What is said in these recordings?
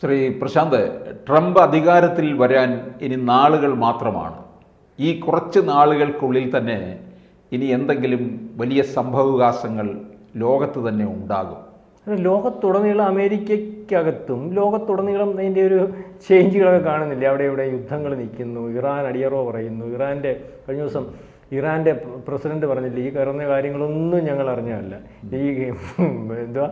Shri Prashant, Trump അധികാരത്തിൽ വരാൻ ഇനി നാളുകൾ മാത്രമാണ്. ഈ കുറച്ച് നാളുകൾക്കുള്ളിൽ തന്നെ ഇനി എന്തെങ്കിലും വലിയ സംഭവവികാസങ്ങൾ ലോകത്ത് തന്നെ ഉണ്ടാകും. ലോകത്തുടനീളം അമേരിക്കയ്ക്കകത്തും ലോകത്തുടനീളം അതിൻ്റെ ഒരു ചേഞ്ചുകളൊക്കെ കാണുന്നില്ല. അവിടെ ഇവിടെ യുദ്ധങ്ങൾ നിൽക്കുന്നു, ഇറാൻ അടിയറോ പറയുന്നു. കഴിഞ്ഞ ദിവസം ഇറാൻ്റെ പ്രസിഡന്റ് പറഞ്ഞില്ല, ഈ കയറുന്ന കാര്യങ്ങളൊന്നും ഞങ്ങൾ അറിഞ്ഞതല്ല. ഈ എന്തുവാ,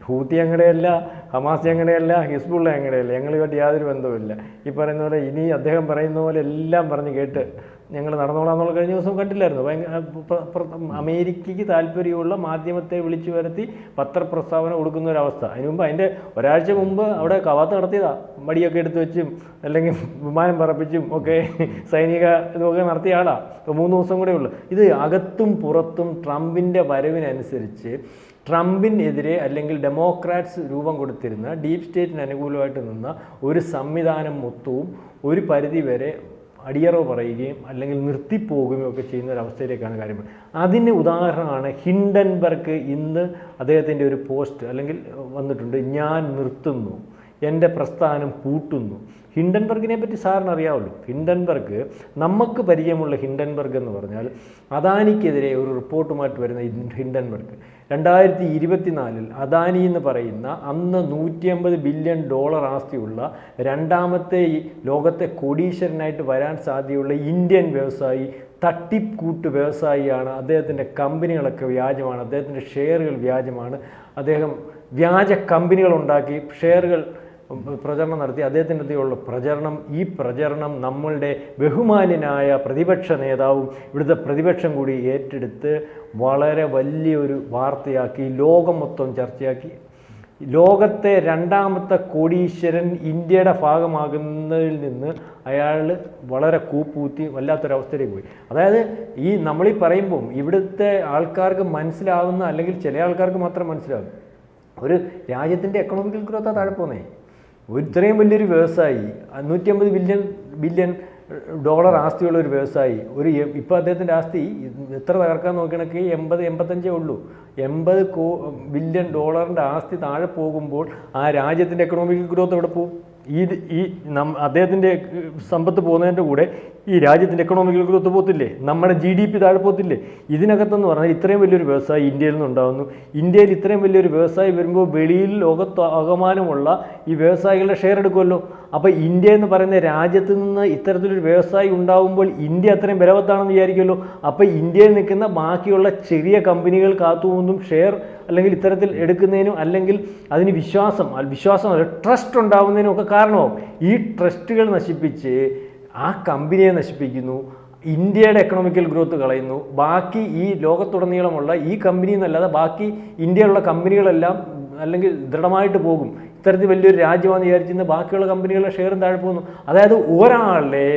ഹൂത്തി അങ്ങനെയല്ല, ഹമാസ് അങ്ങനെയല്ല, ഹിസ്ബുള്ള അങ്ങനെയല്ല, ഞങ്ങളുമായിട്ട് യാതൊരു ബന്ധവുമില്ല. ഈ പറയുന്ന പോലെ ഇനി അദ്ദേഹം പറയുന്ന പോലെ എല്ലാം പറഞ്ഞ് കേട്ട് ഞങ്ങൾ നടന്നോളാം എന്നുള്ള കഴിഞ്ഞ ദിവസം കണ്ടില്ലായിരുന്നു. അമേരിക്കയ്ക്ക് താല്പര്യമുള്ള മാധ്യമത്തെ വിളിച്ചു വരുത്തി പത്രപ്രസ്താവന കൊടുക്കുന്ന ഒരവസ്ഥ. അതിന് മുമ്പ് അതിൻ്റെ ഒരാഴ്ച മുമ്പ് അവിടെ കവാത്ത് നടത്തിയതാണ്. മടിയൊക്കെ എടുത്തു വെച്ചും അല്ലെങ്കിൽ വിമാനം പറപ്പിച്ചും ഒക്കെ സൈനിക ഇതൊക്കെ നടത്തിയ ആളാണ്. ഇപ്പോൾ 3 ദിവസം കൂടെ ഉള്ളു. ഇത് അകത്തും പുറത്തും ട്രംപിൻ്റെ വരവിനനുസരിച്ച് ട്രംപിനെതിരെ അല്ലെങ്കിൽ ഡെമോക്രാറ്റ്സ് രൂപം കൊടുത്തിരുന്ന ഡീപ് സ്റ്റേറ്റിന് അനുകൂലമായിട്ട് നിന്ന ഒരു സംവിധാനം മൊത്തവും ഒരു പരിധിവരെ അടിയറവ് പറയുകയും അല്ലെങ്കിൽ നിർത്തിപ്പോകുകയും ഒക്കെ ചെയ്യുന്ന ഒരവസ്ഥയിലേക്കാണ് കാര്യം. അതിന് ഉദാഹരണമാണ് ഹിൻഡൻബർഗ്. ഇന്ന് അദ്ദേഹത്തിൻ്റെ ഒരു പോസ്റ്റ് അല്ലെങ്കിൽ വന്നിട്ടുണ്ട്, ഞാൻ നിർത്തുന്നു, എൻ്റെ പ്രസ്ഥാനം പൂട്ടുന്നു. ഹിൻഡൻബർഗിനെ പറ്റി സാറിന് അറിയാമല്ലോ. ഹിൻഡൻബർഗ്, നമുക്ക് പരിചയമുള്ള ഹിൻഡൻബർഗ് എന്ന് പറഞ്ഞാൽ അദാനിക്കെതിരെ ഒരു റിപ്പോർട്ടുമായിട്ട് വരുന്ന ഹിൻഡൻബർഗ് 2024 അദാനി എന്ന് പറയുന്ന അന്ന് $150 ബില്യൺ ആസ്തിയുള്ള രണ്ടാമത്തെ ലോകത്തെ കോടീശ്വരനായിട്ട് വരാൻ സാധ്യതയുള്ള ഇന്ത്യൻ വ്യവസായി, തട്ടിക്കൂട്ട് വ്യവസായിയാണ്. അദ്ദേഹത്തിൻ്റെ കമ്പനികളൊക്കെ വ്യാജമാണ്, അദ്ദേഹത്തിൻ്റെ ഷെയറുകൾ വ്യാജമാണ്. അദ്ദേഹം വ്യാജ കമ്പനികളുണ്ടാക്കി ഷെയറുകൾ പ്രചരണം നടത്തി. അദ്ദേഹത്തിൻ്റെ പ്രചരണം, ഈ പ്രചരണം നമ്മളുടെ ബഹുമാന്യനായ പ്രതിപക്ഷ നേതാവും ഇവിടുത്തെ പ്രതിപക്ഷം കൂടി ഏറ്റെടുത്ത് വളരെ വലിയൊരു വാർത്തയാക്കി, ലോകം മൊത്തം ചർച്ചയാക്കി. ലോകത്തെ രണ്ടാമത്തെ കോടീശ്വരൻ ഇന്ത്യയുടെ ഭാഗമാകുന്നതിൽ നിന്ന് അയാൾ വളരെ കൂപ്പൂത്തി വല്ലാത്തൊരവസ്ഥയിലേക്ക് പോയി. അതായത് ഈ നമ്മളീ പറയുമ്പം ഇവിടുത്തെ ആൾക്കാർക്ക് മനസ്സിലാവുന്ന, അല്ലെങ്കിൽ ചില ആൾക്കാർക്ക് മാത്രം മനസ്സിലാകും, ഒരു രാജ്യത്തിൻ്റെ എക്കണോമിക്കൽ ഗ്രോത്താണ് താഴെ പോകുന്നേ. ഇത്രയും വലിയൊരു വ്യവസായി, $150 ബില്യൺ ആസ്തിയുള്ള ഒരു വ്യവസായി, ഇപ്പോൾ അദ്ദേഹത്തിൻ്റെ ആസ്തി എത്ര തകർക്കാൻ നോക്കണമെങ്കിൽ 80-85 ഉള്ളൂ. $80 ബില്യൺ ആസ്തി താഴെ പോകുമ്പോൾ ആ രാജ്യത്തിൻ്റെ എക്കണോമിക്കൽ ഗ്രോത്ത് എവിടെ പോകും? അദ്ദേഹത്തിൻ്റെ സമ്പത്ത് പോകുന്നതിൻ്റെ കൂടെ ഈ രാജ്യത്തിൻ്റെ എക്കണോമിക്കൽ ഗ്രോത്ത് പോകത്തില്ലേ? നമ്മുടെ GDP താഴെ പോകത്തില്ലേ? ഇതിനകത്തെന്ന് പറഞ്ഞാൽ ഇത്രയും വലിയൊരു വ്യവസായി ഇന്ത്യയിൽ നിന്നുണ്ടാകുന്നു. ഇന്ത്യയിൽ ഇത്രയും വലിയൊരു വ്യവസായി വരുമ്പോൾ വെളിയിൽ ലോകത്ത് ആകമാനമുള്ള ഈ വ്യവസായികളുടെ ഷെയർ എടുക്കുമല്ലോ. അപ്പോൾ ഇന്ത്യ എന്ന് പറയുന്ന രാജ്യത്ത് നിന്ന് ഇത്തരത്തിലൊരു വ്യവസായി ഉണ്ടാകുമ്പോൾ ഇന്ത്യ അത്രയും ബലവത്താണെന്ന് വിചാരിക്കുമല്ലോ. അപ്പോൾ ഇന്ത്യയിൽ നിൽക്കുന്ന ബാക്കിയുള്ള ചെറിയ കമ്പനികൾ കാത്തുപോകുന്നതും ഷെയർ അല്ലെങ്കിൽ ഇത്തരത്തിൽ എടുക്കുന്നതിനും അല്ലെങ്കിൽ അതിന് വിശ്വാസം ട്രസ്റ്റ് ഉണ്ടാകുന്നതിനും ഒക്കെ കാരണമാവും. ഈ ട്രസ്റ്റുകൾ നശിപ്പിച്ച് ആ കമ്പനിയെ നശിപ്പിക്കുന്നു, ഇന്ത്യയുടെ എക്കണോമിക്കൽ ഗ്രോത്ത് കളയുന്നു. ബാക്കി ഈ ലോകത്തുടനീളമുള്ള ഈ കമ്പനി എന്നല്ലാതെ ബാക്കി ഇന്ത്യയിലുള്ള കമ്പനികളെല്ലാം അല്ലെങ്കിൽ ദൃഢമായിട്ട് പോകും. ഇത്തരത്തിൽ വലിയൊരു രാജ്യമാണെന്ന് വിചാരിച്ചിരുന്ന ബാക്കിയുള്ള കമ്പനികളുടെ ഷെയറും താഴെ പോകുന്നു. അതായത് ഒരാളെ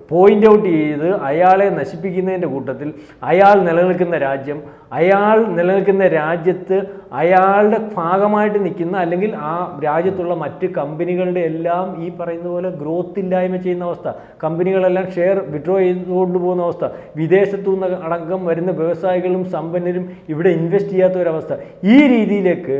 പോയിൻ്റ് ഔട്ട് ചെയ്ത് അയാളെ നശിപ്പിക്കുന്നതിൻ്റെ കൂട്ടത്തിൽ അയാൾ നിലനിൽക്കുന്ന രാജ്യം, അയാൾ നിലനിൽക്കുന്ന രാജ്യത്ത് അയാളുടെ ഭാഗമായിട്ട് നിൽക്കുന്ന അല്ലെങ്കിൽ ആ രാജ്യത്തുള്ള മറ്റ് കമ്പനികളുടെ എല്ലാം ഈ പറയുന്ന പോലെ ഗ്രോത്ത് ഇല്ലായ്മ ചെയ്യുന്ന അവസ്ഥ, കമ്പനികളെല്ലാം ഷെയർ വിഡ്രോ ചെയ്തുകൊണ്ട് പോകുന്ന അവസ്ഥ, വിദേശത്തു നിന്ന് അടക്കം വരുന്ന വ്യവസായികളും സമ്പന്നരും ഇവിടെ ഇൻവെസ്റ്റ് ചെയ്യാത്ത ഒരവസ്ഥ. ഈ രീതിയിലേക്ക്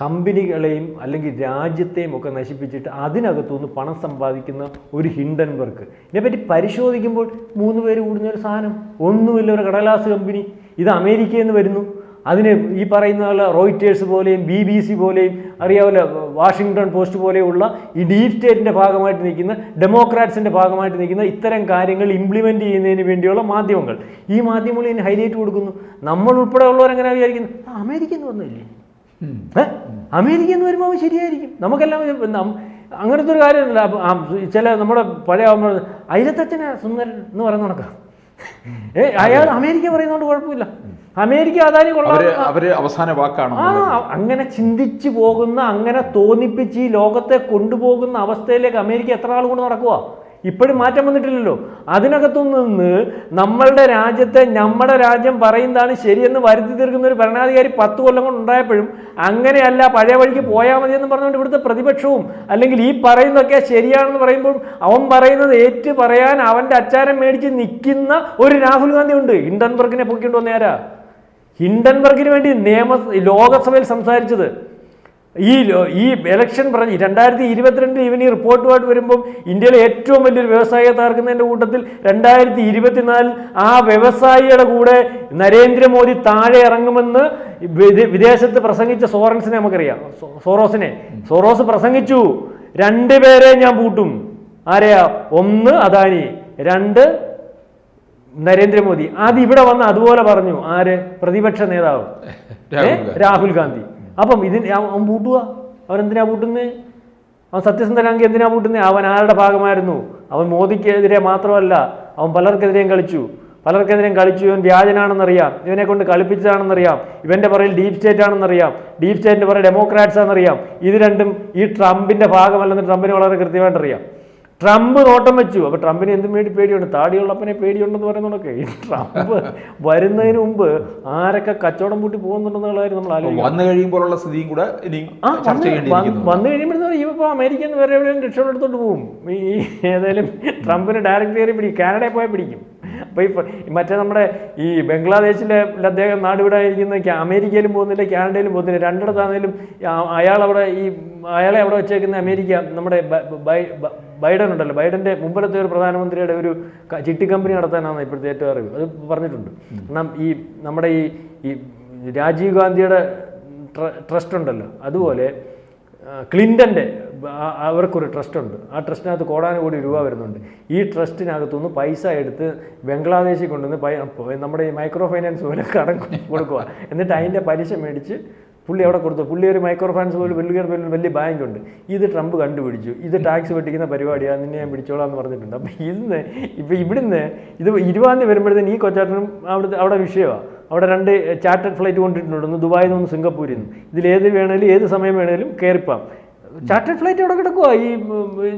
കമ്പനികളെയും അല്ലെങ്കിൽ രാജ്യത്തെയും ഒക്കെ നശിപ്പിച്ചിട്ട് അതിനകത്തുനിന്ന് പണം സമ്പാദിക്കുന്ന ഒരു ഹിൻഡൻബർഗ്. ഇതിനെപ്പറ്റി പരിശോധിക്കുമ്പോൾ 3 പേര് കൂടുന്ന ഒരു സാധനം, ഒന്നുമില്ല, ഒരു കടലാസ് കമ്പനി. ഇത് അമേരിക്കയിൽ നിന്ന് വരുന്നു. അതിന് ഈ പറയുന്ന പോലെ റോയിറ്റേഴ്സ് പോലെയും BBC പോലെയും അറിയാമല്ലോ, വാഷിങ്ടൺ പോസ്റ്റ് പോലെയുള്ള ഈ ഡീപ് സ്റ്റേറ്റിൻ്റെ ഭാഗമായിട്ട് നിൽക്കുന്ന, ഡെമോക്രാറ്റ്സിൻ്റെ ഭാഗമായിട്ട് നിൽക്കുന്ന ഇത്തരം കാര്യങ്ങൾ ഇംപ്ലിമെൻറ്റ് ചെയ്യുന്നതിന് വേണ്ടിയുള്ള മാധ്യമങ്ങൾ, ഈ മാധ്യമങ്ങൾ ഇതിന് ഹൈലൈറ്റ് കൊടുക്കുന്നു. നമ്മൾ ഉൾപ്പെടെ ഉള്ളവരെങ്ങനെ വിചാരിക്കുന്നു, അമേരിക്കയിൽ നിന്ന് വന്നില്ലേ, അമേരിക്ക എന്ന് വരുമ്പോൾ ശരിയായിരിക്കും, നമുക്കെല്ലാം അങ്ങനത്തെ ഒരു കാര്യമല്ല. ചില നമ്മുടെ പഴയ അയലത്തച്ഛനെ സുന്ദരൻ എന്ന് പറയുന്ന കണക്കാം. അയാൾ അമേരിക്ക പറയുന്നതുകൊണ്ട് കുഴപ്പമില്ല, അമേരിക്ക അദാനി അവര് അവസാന വാക്കാണ്. അങ്ങനെ ചിന്തിച്ചു പോകുന്ന, അങ്ങനെ തോന്നിപ്പിച്ച് ഈ ലോകത്തെ കൊണ്ടുപോകുന്ന അവസ്ഥയിലേക്ക് അമേരിക്ക എത്ര ആൾ കൊണ്ട് നടക്കുക? ഇപ്പോഴും മാറ്റം വന്നിട്ടില്ലല്ലോ. അതിനകത്തുനിന്ന് നമ്മളുടെ രാജ്യത്തെ, നമ്മുടെ രാജ്യം പറയുന്നതാണ് ശരിയെന്ന് വരുത്തി തീർക്കുന്ന ഒരു ഭരണാധികാരി 10 കൊല്ലം കൊണ്ട് ഉണ്ടായപ്പോഴും അങ്ങനെയല്ല, പഴയ വഴിക്ക് പോയാൽ മതി എന്ന് പറഞ്ഞുകൊണ്ട് ഇവിടുത്തെ പ്രതിപക്ഷവും അല്ലെങ്കിൽ ഈ പറയുന്നതൊക്കെ ശരിയാണെന്ന് പറയുമ്പോൾ അവൻ പറയുന്നത് ഏറ്റു പറയാൻ അവൻ്റെ അച്ചാരം മേടിച്ച് നിൽക്കുന്ന ഒരു രാഹുൽ ഗാന്ധി ഉണ്ട്. ഹിൻഡൻബർഗിനെ പൊക്കിക്കൊണ്ട് വന്നേരാ. ഹിൻഡൻബർഗിന് വേണ്ടി ലോകസഭയിൽ സംസാരിച്ചത് ഈ ഇലക്ഷൻ പറഞ്ഞ് 2022 ഇവൻ ഈ റിപ്പോർട്ടുമായിട്ട് വരുമ്പം ഇന്ത്യയിലെ ഏറ്റവും വലിയൊരു വ്യവസായിയെ തകർക്കുന്നതിൻ്റെ കൂട്ടത്തിൽ 2024 ആ വ്യവസായിയുടെ കൂടെ നരേന്ദ്രമോദി താഴെ ഇറങ്ങുമെന്ന് വിദേശത്ത് പ്രസംഗിച്ച സോറൻസിനെ നമുക്കറിയാം. സോറോസ് പ്രസംഗിച്ചു, 2 പേരെ ഞാൻ പൂട്ടും. ആരെയാ? 1 അദാനി, 2 നരേന്ദ്രമോദി. അത് ഇവിടെ വന്ന് അതുപോലെ പറഞ്ഞു. ആര്? പ്രതിപക്ഷ നേതാവ് രാഹുൽ ഗാന്ധി. അപ്പം അവൻ പൂട്ടുക. അവൻ എന്തിനാ പൂട്ടുന്നത്? അവൻ സത്യസന്ധനാണെങ്കിൽ എന്തിനാ പൂട്ടുന്നത്? അവൻ ആരുടെ ഭാഗമായിരുന്നു? അവൻ മോദിക്കെതിരെ മാത്രമല്ല, അവൻ പലർക്കെതിരെയും കളിച്ചു. ഇവൻ വ്യാജനാണെന്നറിയാം, ഇവനെ കൊണ്ട് കളിപ്പിച്ചതാണെന്നറിയാം, ഇവന്റെ പുറകിൽ ഡീപ് സ്റ്റേറ്റ് ആണെന്നറിയാം, ഡീപ് സ്റ്റേറ്റിന്റെ പുറകെ ഡെമോക്രാറ്റ്സ് ആണെന്നറിയാം. ഇത് രണ്ടും ഈ ട്രംപിന്റെ ഭാഗമല്ലെന്ന് ട്രംപിന് വളരെ കൃത്യമായിട്ട് അറിയാം. ട്രംപ് നോട്ടം വെച്ചു. അപ്പോൾ ട്രംപിന് എന്തും വേണ്ടി പേടിയുണ്ട്? താടിയുള്ളപ്പനെ പേടിയുണ്ടെന്ന് പറയുന്നതൊക്കെ ഈ ട്രംപ് വരുന്നതിന് മുമ്പ് ആരൊക്കെ കച്ചവടം പൂട്ടി പോകുന്നുണ്ടെന്നുള്ള കാര്യം നമ്മൾ ആലോചിക്കും. വന്നു കഴിയുമ്പോഴുള്ള സ്ഥിതിയും കൂടെ വന്നു കഴിയുമ്പോഴത്തെ ഇപ്പോൾ അമേരിക്കയിൽ നിന്ന് വേറെ എവിടെയും രക്ഷപ്പെടുത്തോട്ട് പോകും. ഈ ഏതായാലും ട്രംപിന് ഡയറക്റ്റ് കയറി പിടിക്കും, കാനഡയിൽ പോയാൽ പിടിക്കും. അപ്പോൾ ഈ മറ്റേ നമ്മുടെ ഈ ബംഗ്ലാദേശിലെ അദ്ദേഹം നാടുവിടായിരിക്കുന്ന അമേരിക്കയിലും പോകുന്നില്ല, കാനഡയിലും പോകുന്നില്ല. രണ്ടിടത്താണെങ്കിലും അയാളെ അവിടെ വെച്ചേക്കുന്ന അമേരിക്ക നമ്മുടെ ബൈഡൻ ഉണ്ടല്ലോ, ബൈഡൻ്റെ മുമ്പിലത്തെ ഒരു പ്രധാനമന്ത്രിയുടെ ഒരു ചിട്ടി കമ്പനി നടത്താനാണ് ഇപ്പോഴത്തെ ഏറ്റവും അറിവ്. അത് പറഞ്ഞിട്ടുണ്ട്. കാരണം നമ്മുടെ ഈ രാജീവ് ഗാന്ധിയുടെ ട്രസ്റ്റ് ഉണ്ടല്ലോ, അതുപോലെ ക്ലിൻ്റൻ്റെ അവർക്കൊരു ട്രസ്റ്റ് ഉണ്ട്. ആ ട്രസ്റ്റിനകത്ത് കോടാനുകോടി രൂപ വരുന്നുണ്ട്. ഈ ട്രസ്റ്റിനകത്തുനിന്ന് പൈസ എടുത്ത് ബംഗ്ലാദേശിൽ കൊണ്ടുവന്ന് നമ്മുടെ ഈ മൈക്രോ ഫൈനാൻസ് പോലെ കടം കൊടുക്കുക. എന്നിട്ട് അതിൻ്റെ പലിശ മേടിച്ച് പുള്ളി അവിടെ കൊടുത്തു. പുള്ളി ഒരു മൈക്രോ ഫൈനാൻസ് പോലെ വലിയ ബാങ്കുണ്ട്. ഇത് ട്രംപ് കണ്ടുപിടിച്ചു. ഇത് ടാക്സ് വെട്ടിക്കുന്ന പരിപാടിയാണ്, നിന്നെ ഞാൻ പിടിച്ചോളാം എന്ന് പറഞ്ഞിട്ടുണ്ട്. അപ്പം ഇവിടുന്ന് ഇത് 20 വരുമ്പോഴത്തേന് ഈ കൊച്ചാട്ടനും അവിടെ വിഷയമാണ്. അവിടെ 2 ചാർട്ടേഡ് ഫ്ലൈറ്റ് കൊണ്ടിട്ടുണ്ട്, ഒന്ന് ദുബായിൽ നിന്ന് സിംഗപ്പൂരിൽ നിന്ന്. ഇതിലേത് വേണേലും ഏത് സമയം വേണേലും കയറിപ്പാം. ചാർട്ടേഡ് ഫ്ലൈറ്റ് അവിടെ കിടക്കുക ഈ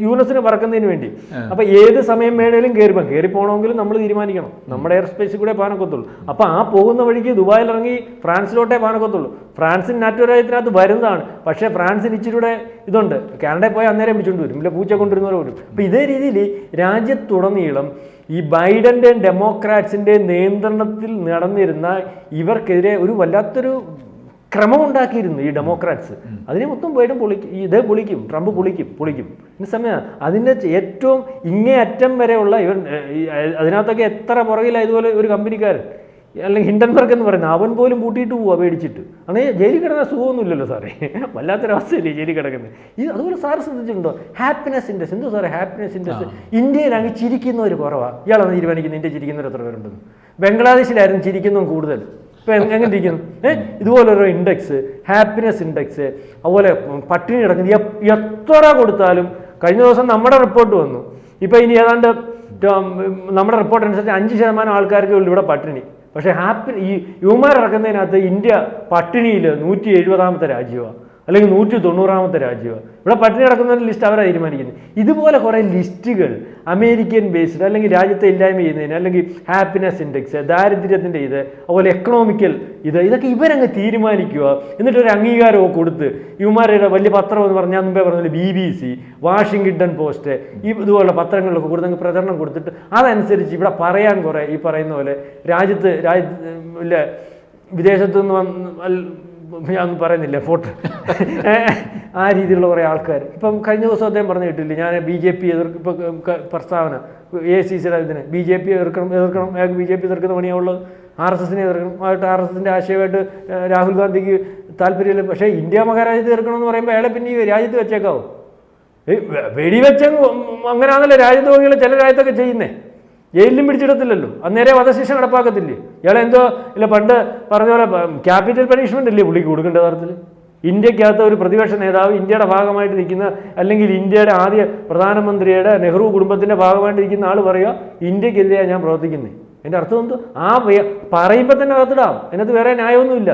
യൂണിവേഴ്സിന് പറക്കുന്നതിന് വേണ്ടി. അപ്പം ഏത് സമയം വേണേലും കയറി പോകണമെങ്കിലും നമ്മൾ തീരുമാനിക്കണം. നമ്മുടെ എയർ സ്പേസിൽ കൂടെ പാനക്കൊത്തുള്ളൂ. അപ്പം ആ പോകുന്ന വഴിക്ക് ദുബായിൽ ഇറങ്ങി ഫ്രാൻസിലോട്ടേ പാനക്കൊത്തുള്ളൂ. ഫ്രാൻസിന് നാറ്റോ രാജ്യത്തിനകത്ത് വരുന്നതാണ്. പക്ഷേ ഫ്രാൻസിന് ഇച്ചിരിയുടെ ഇതുണ്ട്. കാനഡയിൽ പോയി അന്നേരം പിടിച്ചുകൊണ്ട് വരും, ഇല്ല പൂച്ച കൊണ്ടിരുന്നവരെ വരും. അപ്പം ഇതേ രീതിയിൽ രാജ്യത്തുടനീളം ഈ ബൈഡൻ്റെയും ഡെമോക്രാറ്റ്സിൻ്റെയും നിയന്ത്രണത്തിൽ നടന്നിരുന്ന ഇവർക്കെതിരെ ഒരു വല്ലാത്തൊരു ക്രമമുണ്ടാക്കിയിരുന്നു ഈ ഡെമോക്രാറ്റ്സ്. അതിനെ മൊത്തം ബൈഡൻ പൊളിക്കും, ട്രംപ് പൊളിക്കും. ഈ സമയം അതിൻ്റെ ഏറ്റവും ഇങ്ങേയറ്റം വരെയുള്ള അതിനകത്തൊക്കെ എത്ര പുറകിലാണ് ഇതുപോലെ ഒരു കമ്പനിക്കാരൻ അല്ലെങ്കിൽ ഹിൻഡൻബർഗ് എന്ന് പറയുന്നത്, അവൻ പോലും പൂട്ടിയിട്ട് പോവുക പേടിച്ചിട്ട്. അങ്ങനെ ജയിലിൽ കിടന്ന സുഖമൊന്നുമില്ലല്ലോ സാറേ, വല്ലാത്തൊരവസ്ഥയല്ലേ ജയിലിൽ കിടക്കുന്നത്. അതുപോലെ സാറ് ശ്രദ്ധിച്ചിട്ടുണ്ടോ ഹാപ്പിനെസ് ഇൻഡെക്സ്? എന്തോ സാറേ ഹാപ്പിനെസ് ഇൻഡെക്സ്? ഇന്ത്യയിൽ അങ്ങ് ചിരിക്കുന്നവർ കുറവാണ്. ഇയാളാണ് തീരുമാനിക്കുന്നത് ഇന്ത്യ ചിരിക്കുന്നവർ എത്ര പേരുണ്ടെന്ന്. ബംഗ്ലാദേശിലായിരുന്നു ചിരിക്കുന്നതും കൂടുതൽ. ഇപ്പം എങ്ങനെ ഇരിക്കുന്നു? ഇതുപോലൊരു ഇൻഡെക്സ്, ഹാപ്പിനെസ് ഇൻഡെക്സ്, അതുപോലെ പട്ടിണി കിടക്കുന്നത് എത്ര കൊടുത്താലും. കഴിഞ്ഞ ദിവസം നമ്മുടെ റിപ്പോർട്ട് വന്നു. ഇപ്പം ഇനി ഏതാണ്ട് നമ്മുടെ റിപ്പോർട്ട് അനുസരിച്ച് 5% ആൾക്കാർക്ക് ഇവിടെ പട്ടിണി. പക്ഷേ ഈ യുവമാർ ഇറക്കുന്നതിനകത്ത് ഇന്ത്യ പട്ടിണിയിൽ 170ാമത്തെ രാജ്യമാണ്, അല്ലെങ്കിൽ 190ാമത്തെ രാജ്യമാണ്. ഇവിടെ പട്ടിണി കിടക്കുന്ന ലിസ്റ്റ് അവരാണ് തീരുമാനിക്കുന്നത്. ഇതുപോലെ കുറേ ലിസ്റ്റുകൾ അമേരിക്കൻ ബേസ്ഡ്, അല്ലെങ്കിൽ രാജ്യത്തെ ഇല്ലായ്മ ചെയ്യുന്നതിന്, അല്ലെങ്കിൽ ഹാപ്പിനെസ് ഇൻഡെക്സ്, ദാരിദ്ര്യത്തിൻ്റെ അതുപോലെ എക്കണോമിക്കൽ ഇതൊക്കെ ഇവരങ്ങ് തീരുമാനിക്കുക. എന്നിട്ടൊരു അംഗീകാരമൊക്കെ കൊടുത്ത് ഇവന്മാരുടെ വലിയ പത്രം എന്ന് പറഞ്ഞാൽ മുമ്പേ പറഞ്ഞാൽ BBC, വാഷിങ്ടൺ പോസ്റ്റ്, ഇതുപോലുള്ള പത്രങ്ങളിലൊക്കെ കൊടുത്ത് അങ്ങ് പ്രചരണം കൊടുത്തിട്ട് അതനുസരിച്ച് ഇവിടെ പറയാൻ കുറേ ഈ പറയുന്ന പോലെ രാജ്യത്ത് വിദേശത്തുനിന്ന് ഞാനൊന്നും പറയുന്നില്ല ഫോട്ടോ ആ രീതിയിലുള്ള കുറേ ആൾക്കാർ. ഇപ്പം കഴിഞ്ഞ ദിവസം അദ്ദേഹം പറഞ്ഞു കേട്ടില്ലേ, ഞാൻ BJP ഇപ്പോൾ പ്രസ്താവന AICCയുടെ ഇതിന് BJP എതിർക്കണം, അയാൾക്ക് BJP എതിർക്കുന്ന പണിയുള്ളത്, RSSനെ എതിർക്കണം. RSSൻ്റെ ആശയമായിട്ട് രാഹുൽ ഗാന്ധിക്ക് താല്പര്യമില്ല. പക്ഷേ ഇന്ത്യ മഹാരാജ്യത്ത് എതിർക്കണമെന്ന് പറയുമ്പോൾ അയാളെ പിന്നെ ഈ രാജ്യത്ത് വെച്ചേക്കാവോ? വെടിവെച്ച അങ്ങനെയാണല്ലോ രാജ്യത്ത് പോകിയുള്ള ചില രാജ്യത്തൊക്കെ ചെയ്യുന്നേ. ജയിലിലും പിടിച്ചിടത്തില്ലല്ലോ, അന്നേരം വധശിക്ഷ നടപ്പാക്കത്തില്ലേ? ഇയാളെന്തോ ഇല്ല പണ്ട് പറഞ്ഞ പോലെ ക്യാപിറ്റൽ പണിഷ്മെൻ്റ് അല്ലേ പുള്ളിക്ക് കൊടുക്കേണ്ട തരത്തിൽ? ഇന്ത്യക്കകത്ത് ഒരു പ്രതിപക്ഷ നേതാവ്, ഇന്ത്യയുടെ ഭാഗമായിട്ട് നിൽക്കുന്ന, അല്ലെങ്കിൽ ഇന്ത്യയുടെ ആദ്യ പ്രധാനമന്ത്രിയുടെ നെഹ്റു കുടുംബത്തിൻ്റെ ഭാഗമായിട്ട് നിൽക്കുന്ന ആൾ പറയുക ഇന്ത്യക്കെതിരെയാണ് ഞാൻ പ്രവർത്തിക്കുന്നത്. എൻ്റെ അർത്ഥം എന്തോ? ആ പറയുമ്പോൾ തന്നെ അകത്തിടാം, അതിനകത്ത് വേറെ ന്യായമൊന്നുമില്ല.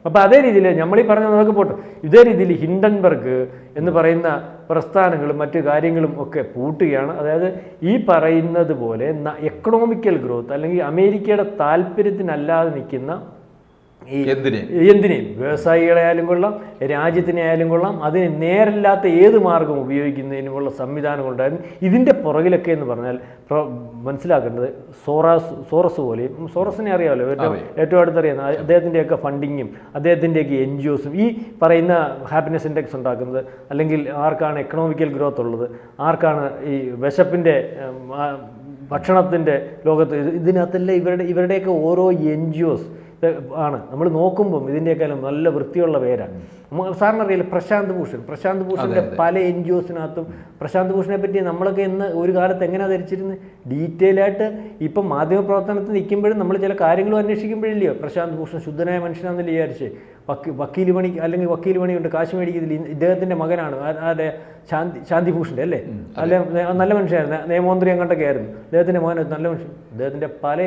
അപ്പോൾ അതേ രീതിയിൽ നമ്മളീ പറഞ്ഞ നമുക്ക് പോട്ടെ, ഇതേ രീതിയിൽ ഹിൻഡൻബർഗ് എന്ന് പറയുന്ന പ്രസ്ഥാനങ്ങളും മറ്റു കാര്യങ്ങളും ഒക്കെ പൂട്ടുകയാണ്. അതായത് ഈ പറയുന്നത് പോലെ എക്കണോമിക്കൽ ഗ്രോത്ത്, അല്ലെങ്കിൽ അമേരിക്കയുടെ താല്പര്യത്തിനല്ലാതെ നിൽക്കുന്ന എന്തിനേയും വ്യവസായികളായാലും കൊള്ളാം, രാജ്യത്തിനെ ആയാലും കൊള്ളാം, അതിന് നേരല്ലാത്ത ഏത് മാർഗം ഉപയോഗിക്കുന്നതിനുമുള്ള സംവിധാനങ്ങളുണ്ടായിരുന്നു. ഇതിൻ്റെ പുറകിലൊക്കെ എന്ന് പറഞ്ഞാൽ മനസ്സിലാക്കേണ്ടത് സോറസ് പോലെയും, സോറസിനെ അറിയാമല്ലോ, ഏറ്റവും അടുത്തറിയാം, അദ്ദേഹത്തിൻ്റെയൊക്കെ ഫണ്ടിങ്ങും അദ്ദേഹത്തിൻ്റെയൊക്കെ NGOസും ഈ പറയുന്ന ഹാപ്പിനെസ് ഇൻഡെക്സ് ഉണ്ടാക്കുന്നത്, അല്ലെങ്കിൽ ആർക്കാണ് എക്കണോമിക്കൽ ഗ്രോത്ത് ഉള്ളത്, ആർക്കാണ് ഈ വിശപ്പിൻ്റെ ഭക്ഷണത്തിൻ്റെ ലോകത്ത്, ഇതിനകത്തെല്ലാം ഇവരുടെയൊക്കെ ഓരോ NGOs ആണ്. നമ്മൾ നോക്കുമ്പം ഇതിൻ്റെയൊക്കെ നല്ല വൃത്തിയുള്ള പേരാണ്. സാറിന് അറിയില്ല പ്രശാന്ത് ഭൂഷണിൻ്റെ പല NGOസിനകത്തും പ്രശാന്ത് ഭൂഷണെ പറ്റി നമ്മളൊക്കെ ഇന്ന് ഒരു കാലത്ത് എങ്ങനെയാണ് ധരിച്ചിരുന്നത്? ഡീറ്റെയിൽ ആയിട്ട് ഇപ്പം മാധ്യമപ്രവർത്തനത്തിൽ നിൽക്കുമ്പോഴും നമ്മൾ ചില കാര്യങ്ങളും അന്വേഷിക്കുമ്പോഴില്ലയോ പ്രശാന്ത് ഭൂഷൺ ശുദ്ധനായ മനുഷ്യനാണെന്ന് വിചാരിച്ചേ വക്കീൽ പണി, അല്ലെങ്കിൽ വക്കീൽ പണിയുണ്ട് കാശ് മേടിക്കുന്നതിൽ ഇദ്ദേഹത്തിൻ്റെ മകനാണ് ആരുടെ ശാന്തി ഭൂഷൻ്റെ അല്ലേ, അല്ലെ നല്ല മനുഷ്യനായിരുന്നു, നിയമമന്ത്രി അങ്ങോട്ടൊക്കെ ആയിരുന്നു, അദ്ദേഹത്തിൻ്റെ മകൻ നല്ല മനുഷ്യൻ. അദ്ദേഹത്തിൻ്റെ പല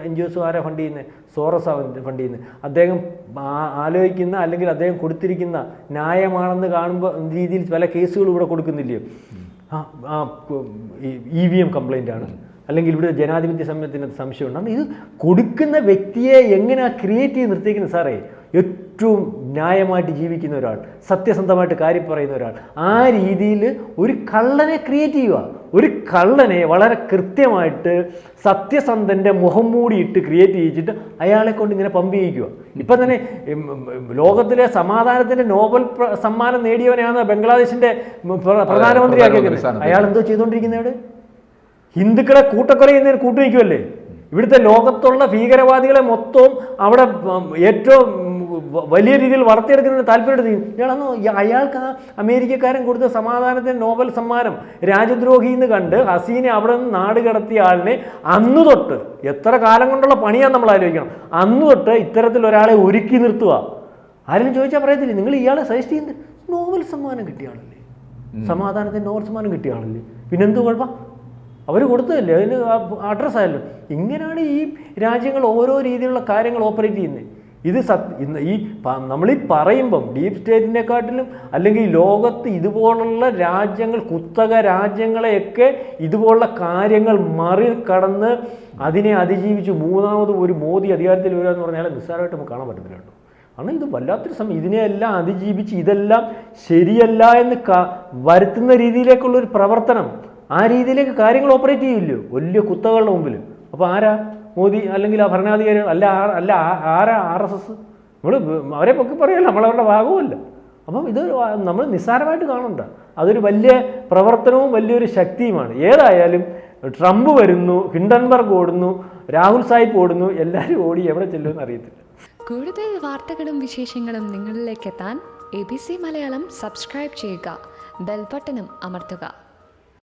NGOസും ആരാ ഫണ്ട് ചെയ്യുന്നത്? സോറസാണ് ഫണ്ട് ചെയ്യുന്നത്. അദ്ദേഹം ആലോചിക്കുന്ന അല്ലെങ്കിൽ അദ്ദേഹം കൊടുത്തിരിക്കുന്ന ന്യായമാണെന്ന് കാണുമ്പോൾ രീതിയിൽ പല കേസുകൾ ഇവിടെ കൊടുക്കുന്നില്ലയോ? EVM കംപ്ലൈൻ്റ് ആണ്, അല്ലെങ്കിൽ ഇവിടെ ജനാധിപത്യ സമയത്തിനകത്ത് സംശയമുണ്ടാകും. ഇത് കൊടുക്കുന്ന വ്യക്തിയെ എങ്ങനെയാണ് ക്രിയേറ്റ് ചെയ്ത് നിർത്തിയിരിക്കുന്നത് സാറേ? ഏറ്റവും ന്യായമായിട്ട് ജീവിക്കുന്ന ഒരാൾ, സത്യസന്ധമായിട്ട് കാര്യം പറയുന്ന ഒരാൾ, ആ രീതിയിൽ ഒരു കള്ളനെ ക്രിയേറ്റ് ചെയ്യുക. ഒരു കള്ളനെ വളരെ കൃത്യമായിട്ട് സത്യസന്ധൻ്റെ മുഖം മൂടിയിട്ട് ക്രിയേറ്റ് ചെയ്യിച്ചിട്ട് അയാളെ കൊണ്ട് ഇങ്ങനെ പമ്പ് ചെയ്യിക്കുക. ഇപ്പം തന്നെ ലോകത്തിലെ സമാധാനത്തിൻ്റെ നോബൽ സമ്മാനം നേടിയവനെയാണ് ബംഗ്ലാദേശിൻ്റെ പ്രധാനമന്ത്രിയാക്കിയത്. അയാൾ എന്തോ ചെയ്തുകൊണ്ടിരിക്കുന്നത്? ഇവിടെ ഹിന്ദുക്കളെ കൂട്ടക്കൊല ചെയ്യുന്നതിന് കൂട്ടുനിൽക്കുമല്ലേ? ഇവിടുത്തെ ലോകത്തുള്ള ഭീകരവാദികളെ മൊത്തവും അവിടെ ഏറ്റവും വലിയ രീതിയിൽ വളർത്തിയെടുക്കുന്നതിന് താല്പര്യം. അയാൾക്ക് ആ അമേരിക്കക്കാരൻ കൊടുത്ത സമാധാനത്തിന് നോബൽ സമ്മാനം രാജ്യദ്രോഹി എന്ന് കണ്ട് ഹസീനെ അവിടെ നിന്ന് നാട് കടത്തിയ ആളിനെ അന്ന് തൊട്ട്, എത്ര കാലം കൊണ്ടുള്ള പണിയാന്ന് നമ്മൾ ആലോചിക്കണം, അന്ന് തൊട്ട് ഇത്തരത്തിലൊരാളെ ഒരുക്കി നിർത്തുക. ആരെങ്കിലും ചോദിച്ചാൽ പറയത്തില്ലേ നിങ്ങൾ ഇയാളെ സജസ്റ്റ് ചെയ്യുന്നത്? നോബൽ സമ്മാനം കിട്ടിയ ആളല്ലേ, സമാധാനത്തിന് നോബൽ സമ്മാനം കിട്ടിയ ആളല്ലേ, പിന്നെന്ത് കുഴപ്പം? അവർ കൊടുത്തതല്ലേ, അതിന് അഡ്രസ്സായല്ലോ. ഇങ്ങനെയാണ് ഈ രാജ്യങ്ങൾ ഓരോ രീതിയിലുള്ള കാര്യങ്ങൾ ഓപ്പറേറ്റ് ചെയ്യുന്നത്. ഇത് ഈ നമ്മളീ പറയുമ്പം ഡീപ് സ്റ്റേറ്റിനെക്കാട്ടിലും അല്ലെങ്കിൽ ലോകത്ത് ഇതുപോലുള്ള രാജ്യങ്ങൾ, കുത്തക രാജ്യങ്ങളെയൊക്കെ ഇതുപോലുള്ള കാര്യങ്ങൾ മറികടന്ന് അതിനെ അതിജീവിച്ച് മൂന്നാമത് ഒരു മോദി അധികാരത്തിൽ വരിക എന്ന് പറഞ്ഞാൽ നിസ്സാരമായിട്ട് നമുക്ക് കാണാൻ പറ്റത്തില്ല കേട്ടോ. കാരണം ഇത് വല്ലാത്തൊരു സമയം, ഇതിനെയെല്ലാം അതിജീവിച്ച് ഇതെല്ലാം ശരിയല്ല എന്ന് വരുത്തുന്ന രീതിയിലേക്കുള്ളൊരു പ്രവർത്തനം, ആ രീതിയിലേക്ക് കാര്യങ്ങൾ ഓപ്പറേറ്റ് ചെയ്യില്ലയോ വലിയ കുത്തകളുടെ മുമ്പിൽ. അപ്പോൾ ആരാ മോദി അല്ലെങ്കിൽ ആ ഭരണാധികാരികൾ? അല്ല ആരാ RSS? നമ്മൾ അവരെ പൊക്കി പറയല്ല, നമ്മളവരുടെ ഭാഗവുമല്ല. അപ്പം ഇത് നമ്മൾ നിസ്സാരമായിട്ട് കാണണ്ട, അതൊരു വലിയ പ്രവർത്തനവും വലിയൊരു ശക്തിയുമാണ്. ഏതായാലും ട്രംപ് വരുന്നു, ഹിൻഡൻബർഗ് ഓടുന്നു, രാഹുൽ സാഹിബ് ഓടുന്നു, എല്ലാവരും ഓടി എവിടെ ചെല്ലുമെന്ന് അറിയത്തില്ല. കൂടുതൽ വാർത്തകളും വിശേഷങ്ങളും നിങ്ങളിലേക്ക് എത്താൻ ABC മലയാളം സബ്സ്ക്രൈബ് ചെയ്യുക, ബെൽ ബട്ടണും അമർത്തുക.